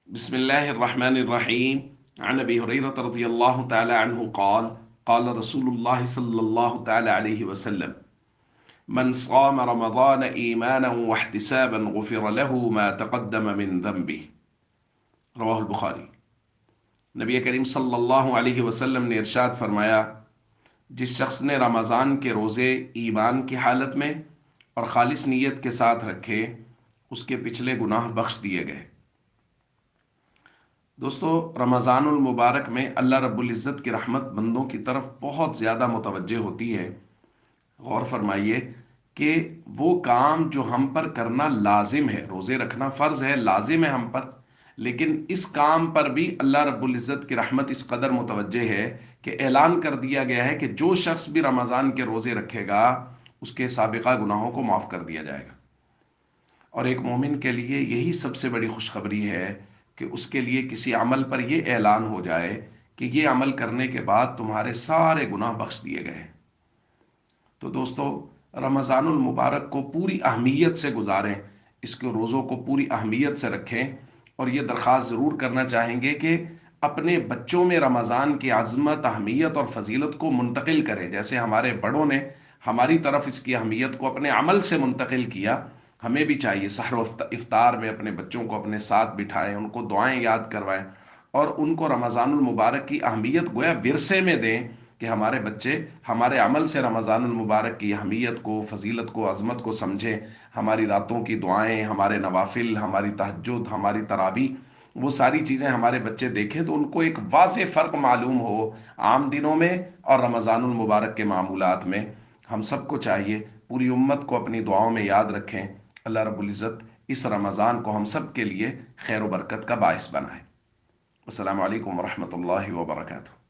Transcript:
बिस्मिल्लाहिर्रहमानिर्रहीम अन अबी हुरैरह रज़ियल्लाहु तआला अन्हु क़ाल क़ाल रसूलुल्लाह सल्लल्लाहु तआला अलैहि वसल्लम मन साम रमज़ान ईमानन वहतिसाबन गुफ़िर लहु मा तक़द्दम मिन ज़ंबिही। रवाहुल बुखारी। नबी करीम सल्लल्लाहु अलैहि वसल्लम ने इरशाद फरमाया, जिस शख्स ने रमज़ान के रोज़े ईमान की हालत में और खालिस नीयत के साथ रखे, उसके पिछले गुनाह बख्श दिए गए। दोस्तों, रमज़ानुल मुबारक में अल्लाह रब्बुल इज़्ज़त की रहमत बंदों की तरफ बहुत ज़्यादा मुतवज्जे होती है। गौर फरमाइए कि वो काम जो हम पर करना लाजिम है, रोज़े रखना फ़र्ज़ है, लाजिम है हम पर, लेकिन इस काम पर भी अल्लाह रब्बुल इज़्ज़त की रहमत इस कदर मुतवज्जे है कि ऐलान कर दिया गया है कि जो शख्स भी रमज़ान के रोज़े रखेगा उसके साबिक़ा गुनाहों को माफ़ कर दिया जाएगा। और एक मोमिन के लिए यही सबसे बड़ी खुशखबरी है कि उसके लिए किसी अमल पर यह ऐलान हो जाए कि ये अमल करने के बाद तुम्हारे सारे गुनाह बख्श दिए गए हैं। तो दोस्तों, रमज़ानुल मुबारक को पूरी अहमियत से गुजारें, इसके रोज़ों को पूरी अहमियत से रखें। और ये दरख्वास्त ज़रूर करना चाहेंगे कि अपने बच्चों में रमज़ान की अज़मत, अहमियत और फजीलत को मुंतकिल करें। जैसे हमारे बड़ों ने हमारी तरफ इसकी अहमियत को अपने अमल से मुंतकिल किया, हमें भी चाहिए सहर इफ्तार में अपने बच्चों को अपने साथ बिठाएं, उनको दुआएं याद करवाएं और उनको रमज़ानुल मुबारक की अहमियत गोया विरसे में दें कि हमारे बच्चे हमारे अमल से रमज़ानुल मुबारक की अहमियत को, फजीलत को, अज़मत को समझें। हमारी रातों की दुआएं, हमारे नवाफिल, हमारी तहज्जुद, हमारी तरावी, वो सारी चीज़ें हमारे बच्चे देखें तो उनको एक वाज़ेह फ़र्क मालूम हो आम दिनों में और रमज़ानुल मुबारक के मामूलात में। हम सबको चाहिए पूरी उम्मत को अपनी दुआओं में याद रखें। अल्लाह रब्बुल इज़्ज़त इस रमज़ान को हम सब के लिए खैर व बरकत का बाइस बनाए। अस्सलामु अलैकुम वरहमतुल्लाहि वबरकातुहू।